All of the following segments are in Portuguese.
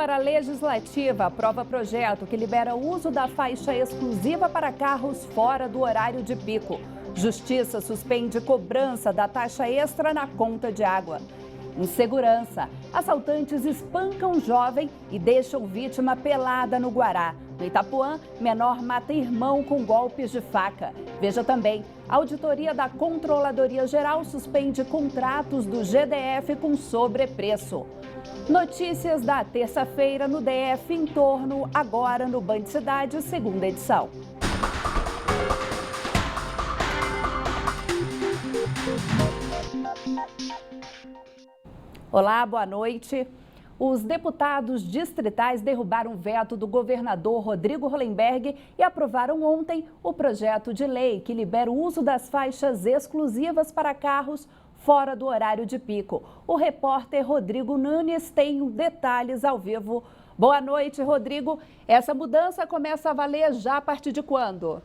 Câmara Legislativa aprova projeto que libera o uso da faixa exclusiva para carros fora do horário de pico. Justiça suspende cobrança da taxa extra na conta de água. Insegurança. Assaltantes espancam jovem e deixam vítima pelada no Guará. No Itapuã, menor mata irmão com golpes de faca. Veja também, a auditoria da Controladoria Geral suspende contratos do GDF com sobrepreço. Notícias da terça-feira no DF em torno, agora no Band Cidade, segunda edição. Olá, boa noite. Os deputados distritais derrubaram o veto do governador Rodrigo Hollenberg e aprovaram ontem o projeto de lei que libera o uso das faixas exclusivas para carros fora do horário de pico. O repórter Rodrigo Nunes tem detalhes ao vivo. Boa noite, Rodrigo. Essa mudança começa a valer já a partir de quando?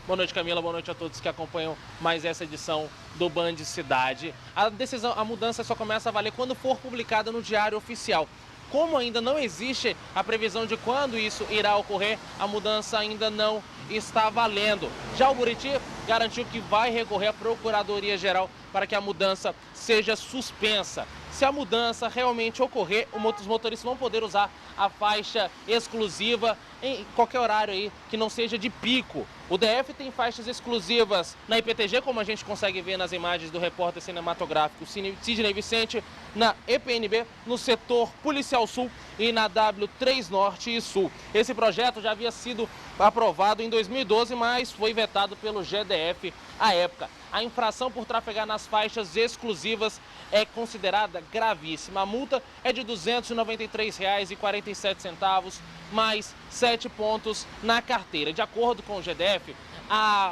Boa noite, Camila. Boa noite a todos que acompanham mais essa edição do Band Cidade. A mudança só começa a valer quando for publicada no Diário Oficial. Como ainda não existe a previsão de quando isso irá ocorrer, a mudança ainda não está valendo. Já o Buriti garantiu que vai recorrer à Procuradoria-Geral para que a mudança seja suspensa. Se a mudança realmente ocorrer, os motoristas vão poder usar a faixa exclusiva em qualquer horário aí que não seja de pico. O DF tem faixas exclusivas na IPTG, como a gente consegue ver nas imagens do repórter cinematográfico Sidney Vicente, na EPNB, no setor Policial Sul e na W3 Norte e Sul. Esse projeto já havia sido aprovado em 2012, mas foi vetado pelo GDF à época. A infração por trafegar nas faixas exclusivas é considerada gravíssima. A multa é de R$ 293,47, mais 7 pontos na carteira. De acordo com o GDF,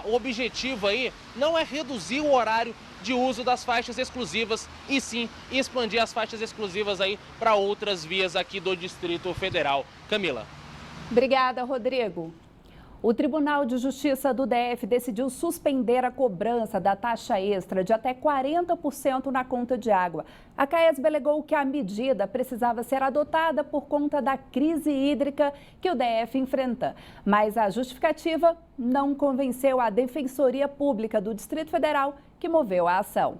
o objetivo aí não é reduzir o horário de uso das faixas exclusivas e sim expandir as faixas exclusivas aí para outras vias aqui do Distrito Federal. Camila. Obrigada, Rodrigo. O Tribunal de Justiça do DF decidiu suspender a cobrança da taxa extra de até 40% na conta de água. A CAESB alegou que a medida precisava ser adotada por conta da crise hídrica que o DF enfrenta. Mas a justificativa não convenceu a Defensoria Pública do Distrito Federal, que moveu a ação.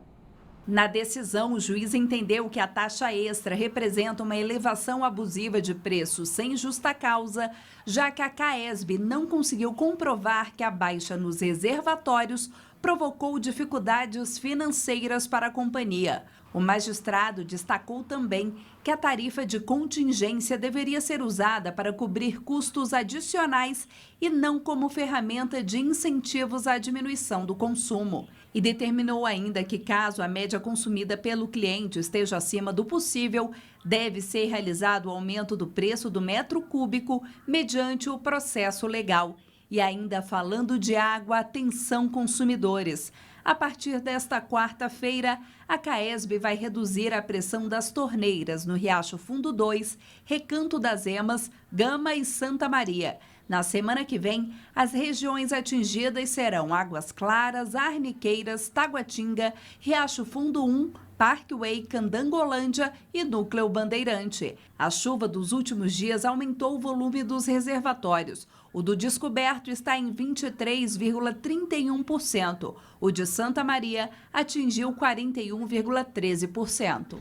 Na decisão, o juiz entendeu que a taxa extra representa uma elevação abusiva de preço sem justa causa, já que a CAESB não conseguiu comprovar que a baixa nos reservatórios provocou dificuldades financeiras para a companhia. O magistrado destacou também que a tarifa de contingência deveria ser usada para cobrir custos adicionais e não como ferramenta de incentivos à diminuição do consumo. E determinou ainda que, caso a média consumida pelo cliente esteja acima do possível, deve ser realizado o aumento do preço do metro cúbico mediante o processo legal. E ainda falando de água, atenção consumidores. A partir desta quarta-feira, a CAESB vai reduzir a pressão das torneiras no Riacho Fundo 2, Recanto das Emas, Gama e Santa Maria. Na semana que vem, as regiões atingidas serão Águas Claras, Arniqueiras, Taguatinga, Riacho Fundo 1, Parkway, Candangolândia e Núcleo Bandeirante. A chuva dos últimos dias aumentou o volume dos reservatórios. O do Descoberto está em 23,31%. O de Santa Maria atingiu 41,13%.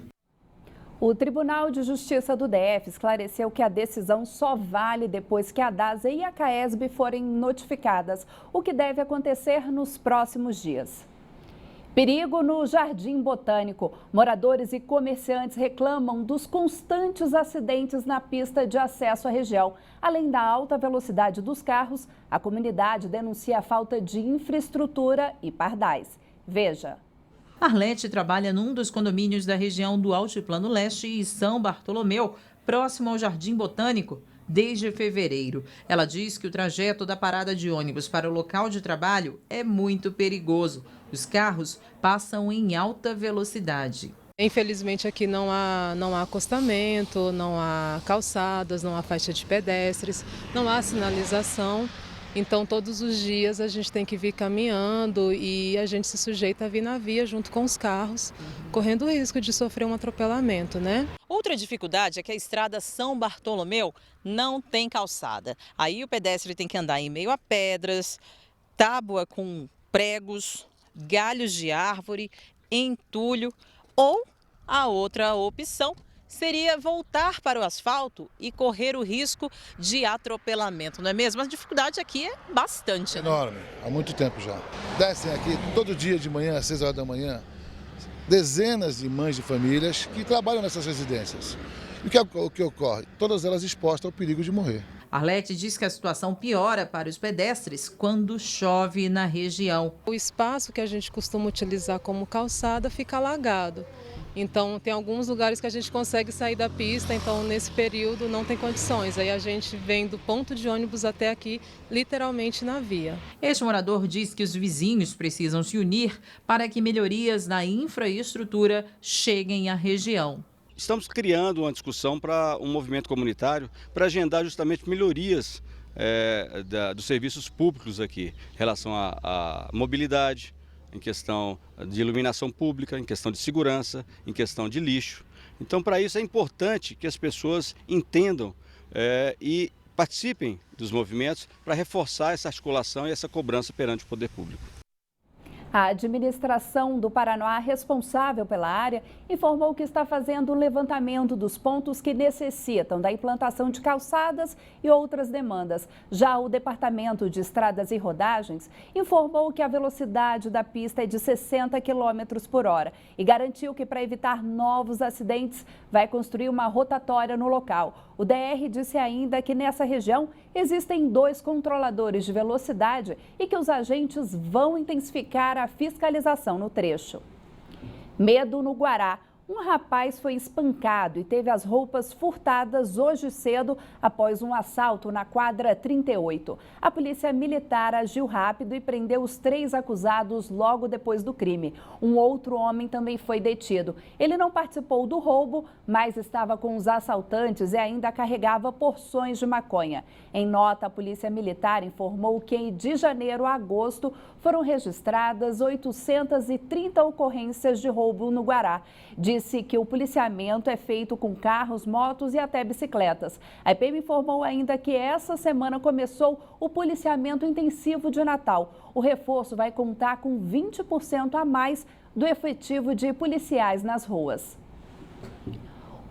O Tribunal de Justiça do DF esclareceu que a decisão só vale depois que a DASA e a CAESB forem notificadas, o que deve acontecer nos próximos dias. Perigo no Jardim Botânico. Moradores e comerciantes reclamam dos constantes acidentes na pista de acesso à região. Além da alta velocidade dos carros, a comunidade denuncia a falta de infraestrutura e pardais. Veja. Arlete trabalha num dos condomínios da região do Altiplano Leste e São Bartolomeu, próximo ao Jardim Botânico, desde fevereiro. Ela diz que o trajeto da parada de ônibus para o local de trabalho é muito perigoso. Os carros passam em alta velocidade. Infelizmente aqui não há acostamento, não há calçadas, não há faixa de pedestres, não há sinalização. Então, todos os dias a gente tem que vir caminhando e a gente se sujeita a vir na via junto com os carros, correndo o risco de sofrer um atropelamento, né? O Outra dificuldade é que a estrada São Bartolomeu não tem calçada. Aí o pedestre tem que andar em meio a pedras, tábua com pregos, galhos de árvore, entulho, ou a outra opção seria voltar para o asfalto e correr o risco de atropelamento, não é mesmo? A dificuldade aqui é bastante, né? Enorme, há muito tempo já. Descem aqui todo dia de manhã, às 6 horas da manhã, dezenas de mães de famílias que trabalham nessas residências. E o que ocorre? Todas elas expostas ao perigo de morrer. Arlete diz que a situação piora para os pedestres quando chove na região. O espaço que a gente costuma utilizar como calçada fica alagado. Então, tem alguns lugares que a gente consegue sair da pista, então nesse período não tem condições. Aí a gente vem do ponto de ônibus até aqui, literalmente na via. Este morador diz que os vizinhos precisam se unir para que melhorias na infraestrutura cheguem à região. Estamos criando uma discussão para um movimento comunitário para agendar justamente melhorias dos serviços públicos aqui, em relação à mobilidade, em questão de iluminação pública, em questão de segurança, em questão de lixo. Então, para isso é importante que as pessoas entendam e participem dos movimentos para reforçar essa articulação e essa cobrança perante o poder público. A administração do Paraná, responsável pela área, informou que está fazendo um levantamento dos pontos que necessitam da implantação de calçadas e outras demandas. Já o Departamento de Estradas e Rodagens informou que a velocidade da pista é de 60 km por hora e garantiu que, para evitar novos acidentes, vai construir uma rotatória no local. O DR disse ainda que nessa região existem 2 controladores de velocidade e que os agentes vão intensificar a fiscalização no trecho. Medo no Guará. Um rapaz foi espancado e teve as roupas furtadas hoje cedo após um assalto na quadra 38. A polícia militar agiu rápido e prendeu os 3 acusados logo depois do crime. Um outro homem também foi detido. Ele não participou do roubo, mas estava com os assaltantes e ainda carregava porções de maconha. Em nota, a polícia militar informou que de janeiro a agosto foram registradas 830 ocorrências de roubo no Guará. Disse que o policiamento é feito com carros, motos e até bicicletas. A PM informou ainda que essa semana começou o policiamento intensivo de Natal. O reforço vai contar com 20% a mais do efetivo de policiais nas ruas.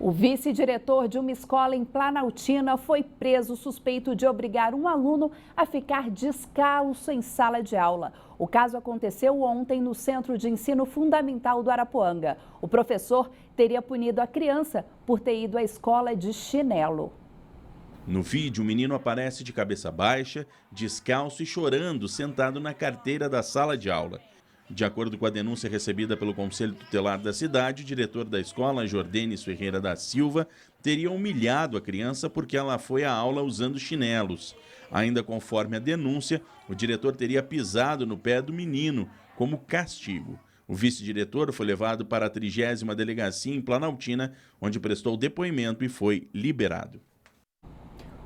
O vice-diretor de uma escola em Planaltina foi preso suspeito de obrigar um aluno a ficar descalço em sala de aula. O caso aconteceu ontem no Centro de Ensino Fundamental do Arapuanga. O professor teria punido a criança por ter ido à escola de chinelo. No vídeo, o menino aparece de cabeça baixa, descalço e chorando, sentado na carteira da sala de aula. De acordo com a denúncia recebida pelo Conselho Tutelar da cidade, o diretor da escola, Jordenes Ferreira da Silva, teria humilhado a criança porque ela foi à aula usando chinelos. Ainda conforme a denúncia, o diretor teria pisado no pé do menino como castigo. O vice-diretor foi levado para a 30ª Delegacia em Planaltina, onde prestou depoimento e foi liberado.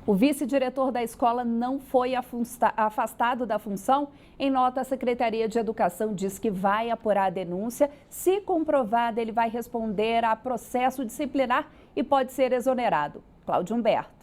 O vice-diretor da escola não foi afastado da função. Em nota, a Secretaria de Educação diz que vai apurar a denúncia. Se comprovada, ele vai responder a processo disciplinar e pode ser exonerado. Cláudio Humberto.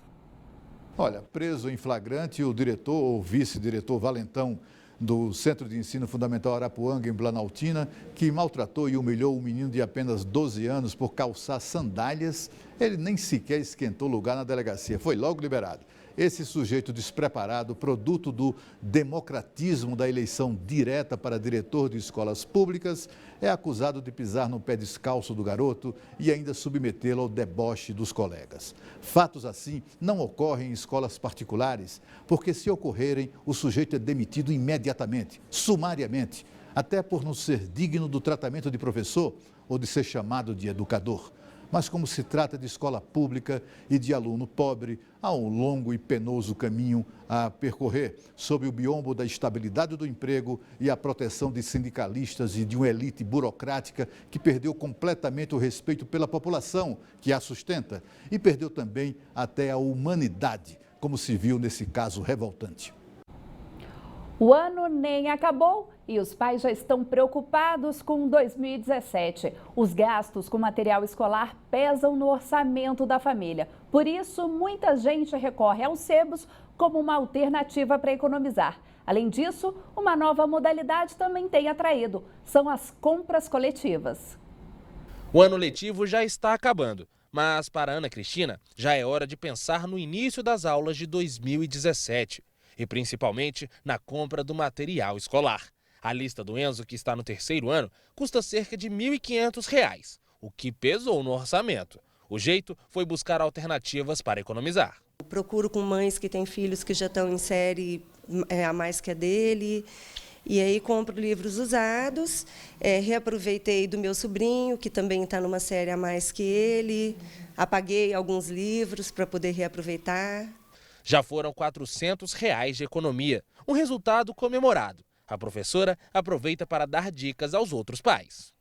Olha, preso em flagrante o diretor ou vice-diretor Valentão do Centro de Ensino Fundamental Arapuanga, em Planaltina, que maltratou e humilhou um menino de apenas 12 anos por calçar sandálias. Ele nem sequer esquentou lugar na delegacia, foi logo liberado. Esse sujeito despreparado, produto do democratismo da eleição direta para diretor de escolas públicas, é acusado de pisar no pé descalço do garoto e ainda submetê-lo ao deboche dos colegas. Fatos assim não ocorrem em escolas particulares, porque se ocorrerem, o sujeito é demitido imediatamente, sumariamente, até por não ser digno do tratamento de professor ou de ser chamado de educador. Mas como se trata de escola pública e de aluno pobre, há um longo e penoso caminho a percorrer sob o biombo da estabilidade do emprego e a proteção de sindicalistas e de uma elite burocrática que perdeu completamente o respeito pela população que a sustenta e perdeu também até a humanidade, como se viu nesse caso revoltante. O ano nem acabou e os pais já estão preocupados com 2017. Os gastos com material escolar pesam no orçamento da família. Por isso, muita gente recorre aos sebos como uma alternativa para economizar. Além disso, uma nova modalidade também tem atraído. São as compras coletivas. O ano letivo já está acabando, mas para Ana Cristina já é hora de pensar no início das aulas de 2017. E principalmente na compra do material escolar. A lista do Enzo, que está no 3º ano, custa cerca de R$ 1.500, o que pesou no orçamento. O jeito foi buscar alternativas para economizar. Procuro com mães que têm filhos que já estão em série a mais que a dele, e aí compro livros usados, reaproveitei do meu sobrinho, que também está numa série a mais que ele, apaguei alguns livros para poder reaproveitar. Já foram R$ 400 de economia, um resultado comemorado. A professora aproveita para dar dicas aos outros pais.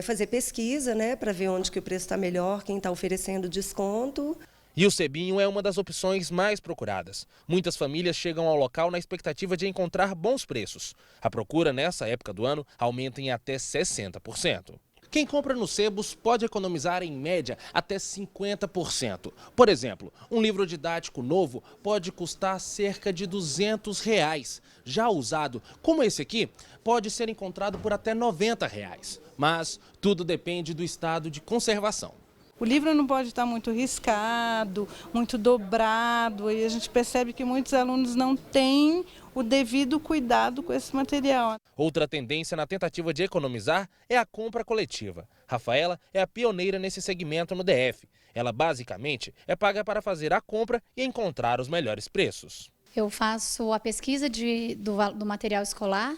Fazer pesquisa, para ver onde que o preço está melhor, quem está oferecendo desconto. E o sebinho é uma das opções mais procuradas. Muitas famílias chegam ao local na expectativa de encontrar bons preços. A procura nessa época do ano aumenta em até 60%. Quem compra nos sebos pode economizar em média até 50%. Por exemplo, um livro didático novo pode custar cerca de R$ 200. Já usado, como esse aqui, pode ser encontrado por até R$ 90. Mas tudo depende do estado de conservação. O livro não pode estar muito riscado, muito dobrado, e a gente percebe que muitos alunos não têm o devido cuidado com esse material. Outra tendência na tentativa de economizar é a compra coletiva. Rafaela é a pioneira nesse segmento no DF. Ela basicamente paga para fazer a compra e encontrar os melhores preços. Eu faço a pesquisa do material escolar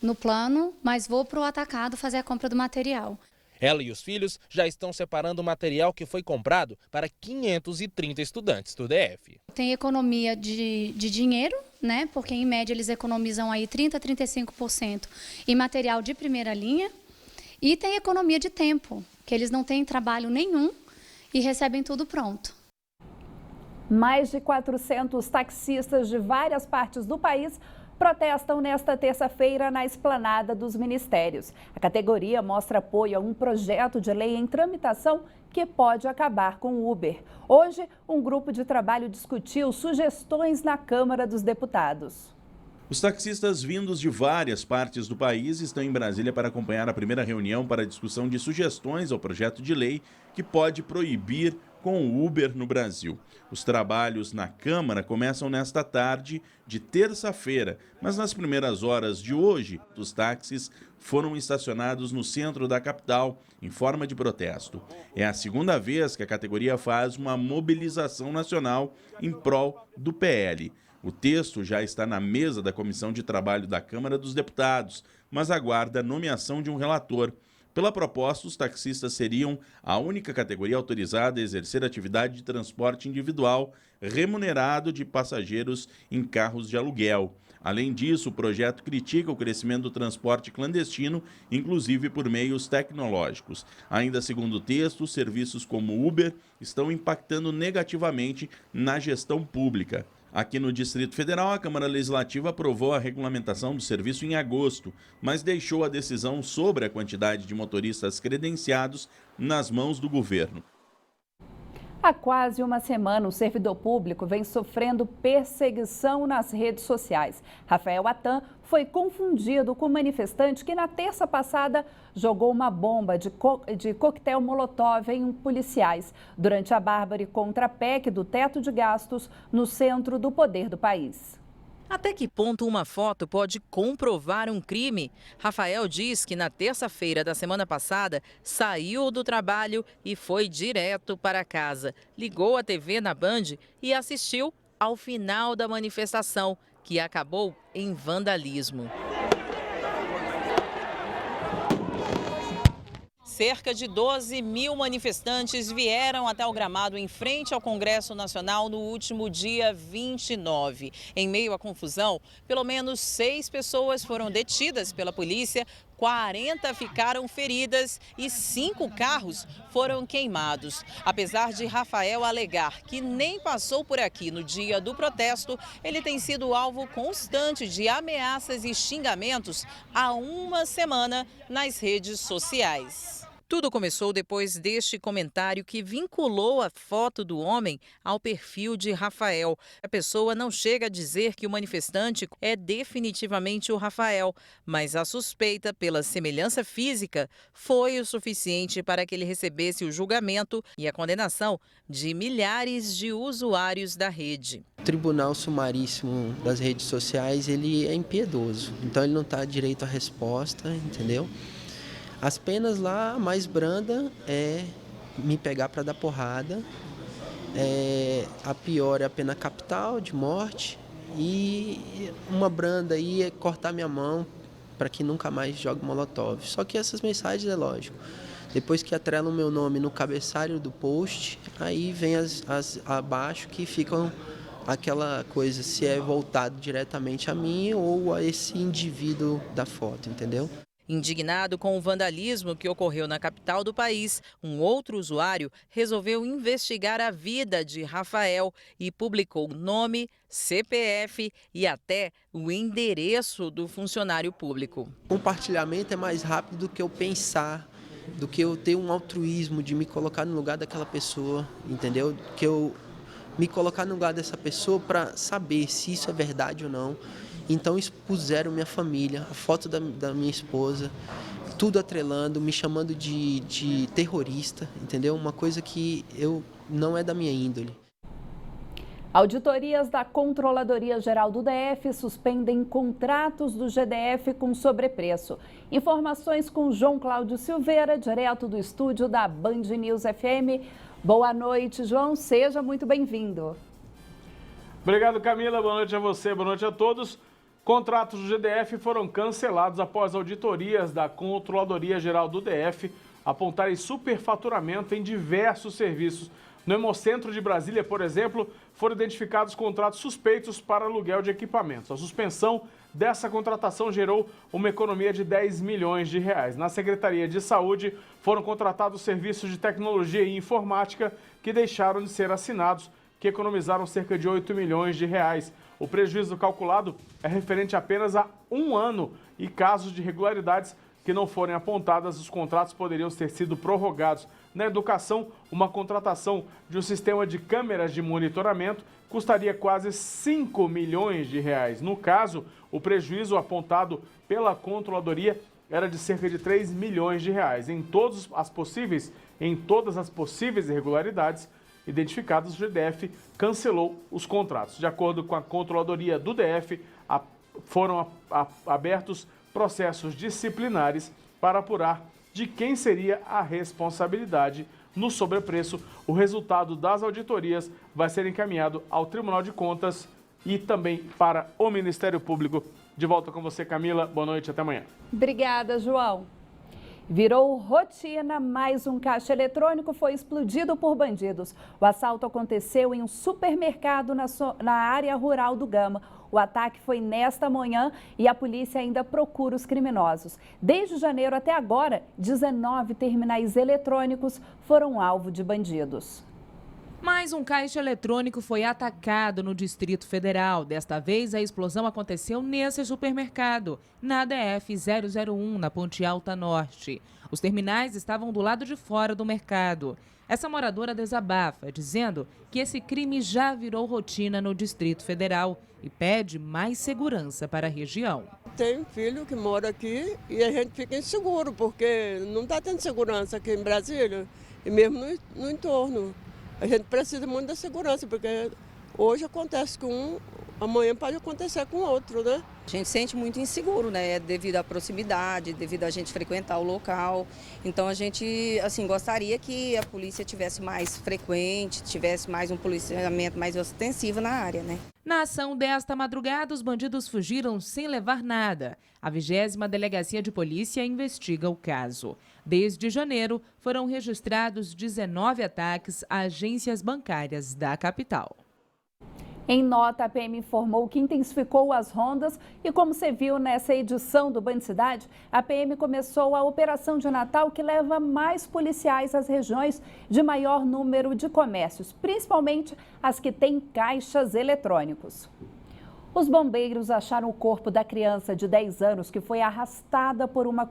no plano, mas vou para o atacado fazer a compra do material. Ela e os filhos já estão separando o material que foi comprado para 530 estudantes do DF. Tem economia de dinheiro, porque em média eles economizam aí 30% a 35% em material de primeira linha. E tem economia de tempo, que eles não têm trabalho nenhum e recebem tudo pronto. Mais de 400 taxistas de várias partes do país protestam nesta terça-feira na esplanada dos ministérios. A categoria mostra apoio a um projeto de lei em tramitação que pode acabar com o Uber. Hoje, um grupo de trabalho discutiu sugestões na Câmara dos Deputados. Os taxistas vindos de várias partes do país estão em Brasília para acompanhar a primeira reunião para a discussão de sugestões ao projeto de lei que pode proibir com o Uber no Brasil. Os trabalhos na Câmara começam nesta tarde de terça-feira, mas nas primeiras horas de hoje, os táxis foram estacionados no centro da capital em forma de protesto. É a segunda vez que a categoria faz uma mobilização nacional em prol do PL. O texto já está na mesa da Comissão de Trabalho da Câmara dos Deputados, mas aguarda a nomeação de um relator. Pela proposta, os taxistas seriam a única categoria autorizada a exercer atividade de transporte individual remunerado de passageiros em carros de aluguel. Além disso, o projeto critica o crescimento do transporte clandestino, inclusive por meios tecnológicos. Ainda segundo o texto, serviços como Uber estão impactando negativamente na gestão pública. Aqui no Distrito Federal, a Câmara Legislativa aprovou a regulamentação do serviço em agosto, mas deixou a decisão sobre a quantidade de motoristas credenciados nas mãos do governo. Há quase uma semana, o servidor público vem sofrendo perseguição nas redes sociais. Rafael Atan foi confundido com um manifestante que, na terça passada, jogou uma bomba de coquetel molotov em policiais durante a bárbara contra a PEC do teto de gastos no centro do poder do país. Até que ponto uma foto pode comprovar um crime? Rafael diz que na terça-feira da semana passada saiu do trabalho e foi direto para casa. Ligou a TV na Band e assistiu ao final da manifestação, que acabou em vandalismo. Cerca de 12 mil manifestantes vieram até o gramado em frente ao Congresso Nacional no último dia 29. Em meio à confusão, pelo menos 6 pessoas foram detidas pela polícia 40 ficaram feridas e 5 carros foram queimados. Apesar de Rafael alegar que nem passou por aqui no dia do protesto, ele tem sido alvo constante de ameaças e xingamentos há uma semana nas redes sociais. Tudo começou depois deste comentário que vinculou a foto do homem ao perfil de Rafael. A pessoa não chega a dizer que o manifestante é definitivamente o Rafael, mas a suspeita pela semelhança física foi o suficiente para que ele recebesse o julgamento e a condenação de milhares de usuários da rede. O Tribunal Sumaríssimo das redes sociais, ele é impiedoso, então ele não está direito à resposta, entendeu? As penas lá, a mais branda é me pegar para dar porrada, a pior é a pena capital, de morte, e uma branda aí é cortar minha mão para que nunca mais jogue molotov. Só que essas mensagens, é lógico, depois que atrelam o meu nome no cabeçalho do post, aí vem as abaixo que ficam aquela coisa, se é voltado diretamente a mim ou a esse indivíduo da foto, entendeu? Indignado com o vandalismo que ocorreu na capital do país, um outro usuário resolveu investigar a vida de Rafael e publicou nome, CPF e até o endereço do funcionário público. Compartilhamento é mais rápido do que eu pensar, do que eu ter um altruísmo de me colocar no lugar daquela pessoa, entendeu? Que eu me colocar no lugar dessa pessoa para saber se isso é verdade ou não. Então expuseram minha família, a foto da minha esposa, tudo atrelando, me chamando de terrorista, entendeu? Uma coisa que não é da minha índole. Auditorias da Controladoria Geral do DF suspendem contratos do GDF com sobrepreço. Informações com João Cláudio Silveira, direto do estúdio da Band News FM. Boa noite, João. Seja muito bem-vindo. Obrigado, Camila. Boa noite a você, boa noite a todos. Contratos do GDF foram cancelados após auditorias da Controladoria Geral do DF apontarem superfaturamento em diversos serviços. No Hemocentro de Brasília, por exemplo, foram identificados contratos suspeitos para aluguel de equipamentos. A suspensão dessa contratação gerou uma economia de 10 milhões de reais. Na Secretaria de Saúde, foram contratados serviços de tecnologia e informática que deixaram de ser assinados, que economizaram cerca de 8 milhões de reais. O prejuízo calculado é referente apenas a um ano e casos de irregularidades que não forem apontadas, os contratos poderiam ter sido prorrogados. Na educação, uma contratação de um sistema de câmeras de monitoramento custaria quase 5 milhões de reais. No caso, o prejuízo apontado pela Controladoria era de cerca de 3 milhões de reais. Em todas as possíveis irregularidades identificadas, o GDF cancelou os contratos. De acordo com a Controladoria do DF, foram abertos processos disciplinares para apurar de quem seria a responsabilidade no sobrepreço. O resultado das auditorias vai ser encaminhado ao Tribunal de Contas e também para o Ministério Público. De volta com você, Camila. Boa noite, até amanhã. Obrigada, João. Virou rotina, mais um caixa eletrônico foi explodido por bandidos. O assalto aconteceu em um supermercado na área rural do Gama. O ataque foi nesta manhã e a polícia ainda procura os criminosos. Desde janeiro até agora, 19 terminais eletrônicos foram alvo de bandidos. Mais um caixa eletrônico foi atacado no Distrito Federal. Desta vez, a explosão aconteceu nesse supermercado, na DF 001, na Ponte Alta Norte. Os terminais estavam do lado de fora do mercado. Essa moradora desabafa, dizendo que esse crime já virou rotina no Distrito Federal e pede mais segurança para a região. Tem filho que mora aqui e a gente fica inseguro, porque não está tendo segurança aqui em Brasília e mesmo no entorno. A gente precisa muito da segurança, porque hoje acontece com um, amanhã pode acontecer com outro, né? A gente se sente muito inseguro, né? Devido à proximidade, devido a gente frequentar o local. Então a gente, assim, gostaria que a polícia tivesse mais frequente, tivesse mais um policiamento mais ostensivo na área, né? Na ação desta madrugada, os bandidos fugiram sem levar nada. A 20ª Delegacia de Polícia investiga o caso. Desde janeiro, foram registrados 19 ataques a agências bancárias da capital. Em nota, a PM informou que intensificou as rondas e, como você viu nessa edição do Band Cidade, a PM começou a operação de Natal que leva mais policiais às regiões de maior número de comércios, principalmente as que têm caixas eletrônicos. Os bombeiros acharam o corpo da criança de 10 anos que foi arrastada por uma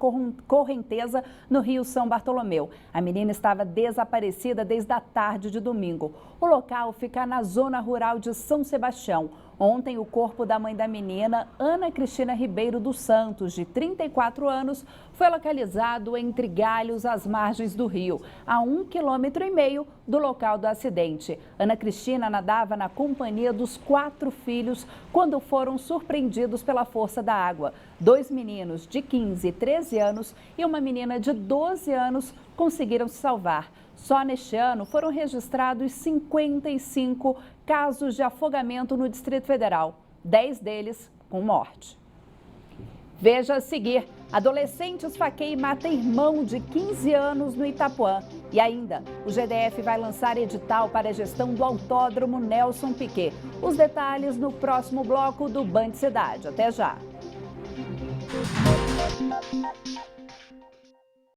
correnteza no Rio São Bartolomeu. A menina estava desaparecida desde a tarde de domingo. O local fica na zona rural de São Sebastião. Ontem, o corpo da mãe da menina, Ana Cristina Ribeiro dos Santos, de 34 anos, foi localizado entre galhos às margens do rio, a 1,5 km do local do acidente. Ana Cristina nadava na companhia dos 4 filhos quando foram surpreendidos pela força da água. 2 meninos de 15 e 13 anos e uma menina de 12 anos conseguiram se salvar. Só neste ano foram registrados 55 casos de afogamento no Distrito Federal, 10 deles com morte. Veja a seguir, adolescente esfaqueia e mata irmão de 15 anos no Itapuã. E ainda, o GDF vai lançar edital para a gestão do Autódromo Nelson Piquet. Os detalhes no próximo bloco do Band Cidade. Até já!